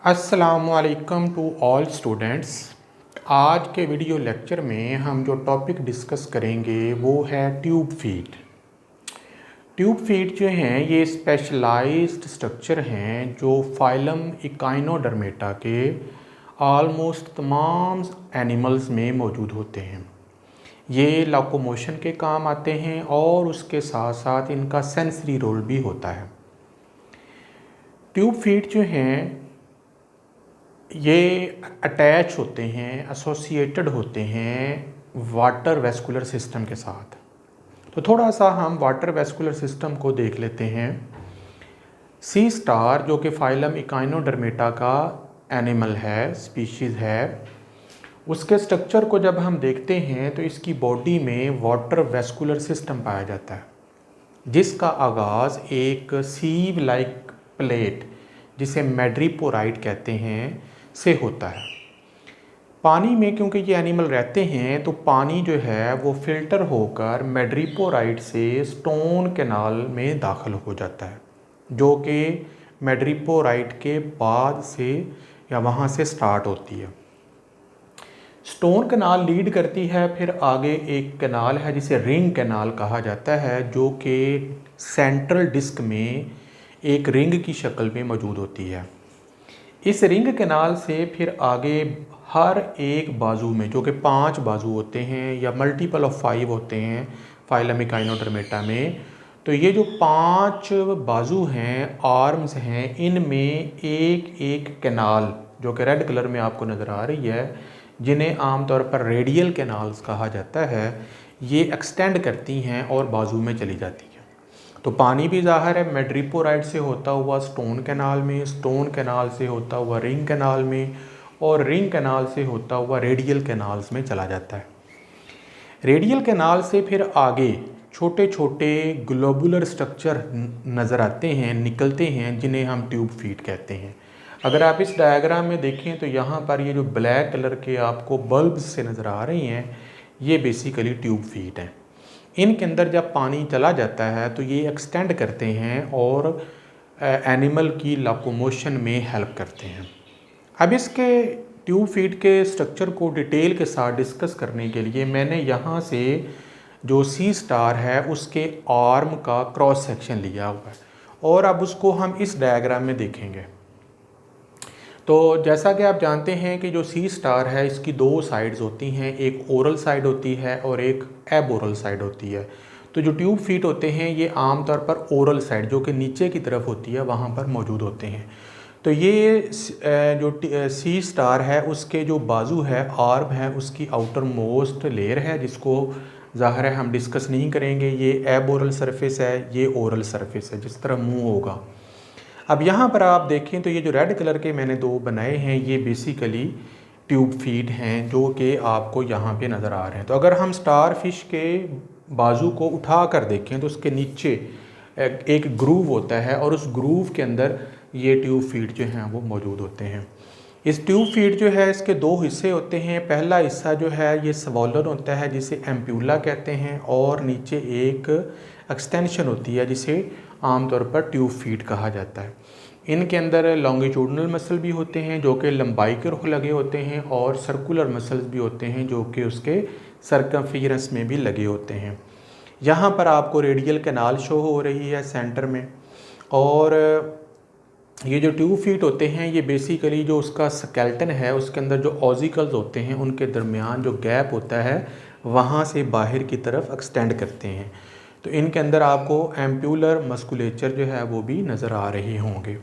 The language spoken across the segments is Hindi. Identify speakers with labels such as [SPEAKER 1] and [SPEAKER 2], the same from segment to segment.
[SPEAKER 1] अस्सलामु अलैकुम टू ऑल स्टूडेंट्स। आज के वीडियो लेक्चर में हम जो टॉपिक डिस्कस करेंगे वो है ट्यूब फीट। ट्यूब फीट जो हैं ये स्पेशलाइज्ड स्ट्रक्चर हैं जो फाइलम इकाइनोडर्मेटा के ऑलमोस्ट तमाम एनिमल्स में मौजूद होते हैं। ये लोकोमोशन के काम आते हैं और उसके साथ साथ इनका सेंसरी रोल भी होता है। ट्यूब फीट जो हैं ये अटैच होते हैं, एसोसिएटेड होते हैं वाटर वेस्कुलर सिस्टम के साथ। तो थोड़ा सा हम वाटर वेस्कुलर सिस्टम को देख लेते हैं। सी स्टार जो कि फाइलम इकाइनोडर्मेटा का एनिमल है, स्पीशीज़ है, उसके स्ट्रक्चर को जब हम देखते हैं तो इसकी बॉडी में वाटर वेस्कुलर सिस्टम पाया जाता है, जिसका आगाज़ एक सीव लाइक प्लेट जिसे मैड्रीपोराइट कहते हैं से होता है। पानी में क्योंकि ये एनिमल रहते हैं तो पानी जो है वो फिल्टर होकर मैड्रीपोराइट से स्टोन कैनाल में दाखिल हो जाता है, जो कि मैड्रीपोराइट के बाद से या वहाँ से स्टार्ट होती है। स्टोन कैनाल लीड करती है, फिर आगे एक कैनाल है जिसे रिंग कैनाल कहा जाता है, जो कि सेंट्रल डिस्क में एक रिंग की शक्ल में मौजूद होती है। इस रिंग कैनाल से फिर आगे हर एक बाजू में, जो कि 5 बाजू होते हैं या मल्टीपल ऑफ 5 होते हैं फाइलम इकाइनोडर्मेटा में, तो ये जो 5 बाजू हैं, आर्म्स हैं, इनमें एक एक कैनाल जो कि रेड कलर में आपको नज़र आ रही है, जिन्हें आमतौर पर रेडियल कैनाल्स कहा जाता है, ये एक्सटेंड करती हैं और बाजू में चली जाती हैं। तो पानी भी ज़ाहिर है मैड्रीपोराइट से होता हुआ स्टोन कैनाल में, स्टोन कैनाल से होता हुआ रिंग कैनाल में, और रिंग कैनाल से होता हुआ रेडियल कैनाल्स में चला जाता है। रेडियल कैनाल से फिर आगे छोटे छोटे ग्लोबुलर स्ट्रक्चर नज़र आते हैं, निकलते हैं, जिन्हें हम ट्यूब फीट कहते हैं। अगर आप इस डायग्राम में देखें तो यहाँ पर ये जो ब्लैक कलर के आपको बल्ब्स से नज़र आ रही हैं, ये बेसिकली ट्यूब फीट हैं। इनके अंदर जब पानी चला जाता है तो ये एक्सटेंड करते हैं और एनिमल की लोकोमोशन में हेल्प करते हैं। अब इसके ट्यूब फीट के स्ट्रक्चर को डिटेल के साथ डिस्कस करने के लिए मैंने यहाँ से जो सी स्टार है उसके आर्म का क्रॉस सेक्शन लिया हुआ है और अब उसको हम इस डायग्राम में देखेंगे। तो जैसा कि आप जानते हैं कि जो सी स्टार है इसकी 2 साइड्स होती हैं, एक ओरल साइड होती है और एक एबोरल साइड होती है। तो जो ट्यूब फीट होते हैं ये आमतौर पर ओरल साइड जो कि नीचे की तरफ होती है वहाँ पर मौजूद होते हैं। तो ये जो सी स्टार है उसके जो बाजू है, आर्म है, उसकी आउटर मोस्ट लेयर है, जिसको ज़ाहिर है हम डिस्कस नहीं करेंगे। ये एबोरल सरफेस है, ये ओरल सरफेस है, जिस तरह मुँह होगा। अब यहाँ पर आप देखें तो ये जो रेड कलर के मैंने 2 बनाए हैं ये बेसिकली ट्यूब फीट हैं, जो कि आपको यहाँ पे नज़र आ रहे हैं। तो अगर हम स्टार फिश के बाजू को उठा कर देखें तो उसके नीचे एक ग्रूव होता है और उस ग्रूव के अंदर ये ट्यूब फीट जो हैं वो मौजूद होते हैं। इस ट्यूब फीट जो है इसके 2 हिस्से होते हैं। पहला हिस्सा जो है ये स्वॉलन होता है जिसे एम्प्यूला कहते हैं, और नीचे एक एक्सटेंशन होती है जिसे आमतौर पर ट्यूब फीट कहा जाता है। इनके अंदर लॉन्गिट्यूडनल मसल भी होते हैं जो कि लंबाई के रुख लगे होते हैं, और सर्कुलर मसल्स भी होते हैं जो कि उसके सर्कमफिरेंस में भी लगे होते हैं। यहाँ पर आपको रेडियल कैनाल शो हो रही है सेंटर में, और ये जो ट्यूब फीट होते हैं ये बेसिकली जो उसका स्केलेटन है उसके अंदर जो ऑजिकल्स होते हैं उनके दरमियान जो गैप होता है वहाँ से बाहर की तरफ एक्सटेंड करते हैं। तो इनके अंदर आपको एम्प्यूलर मस्कुलेचर जो है वो भी नज़र आ रहे होंगे।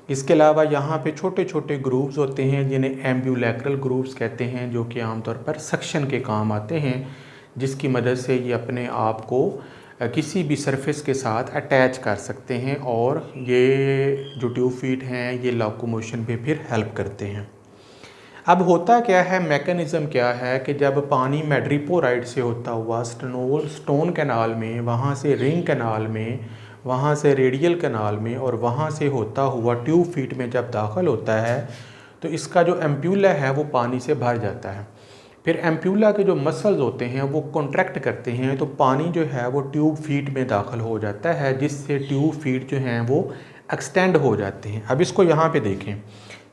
[SPEAKER 1] इसके अलावा यहाँ पे छोटे छोटे ग्रूव्स होते हैं जिन्हें एम्ब्यूलैक्रल ग्रूव्स कहते हैं, जो कि आमतौर पर सक्शन के काम आते हैं, जिसकी मदद से ये अपने आप को किसी भी सरफेस के साथ अटैच कर सकते हैं, और ये जो ट्यूब फीट हैं ये लोकोमोशन पे फिर हेल्प करते हैं। अब होता क्या है, मैकेनिज़्म क्या है कि जब पानी मैड्रीपोराइट से होता हुआ स्टोन कैनाल में, वहाँ से रिंग कैनाल में, वहाँ से रेडियल कैनाल में, और वहाँ से होता हुआ ट्यूब फीट में जब दाखिल होता है तो इसका जो एम्प्यूला है वो पानी से भर जाता है। फिर एम्प्यूला के जो मसल्स होते हैं वो कॉन्ट्रैक्ट करते हैं, तो पानी जो है वो ट्यूब फीट में दाखिल हो जाता है, जिससे ट्यूब फीट जो हैं वो एक्सटेंड हो जाते हैं। अब इसको यहाँ पे देखें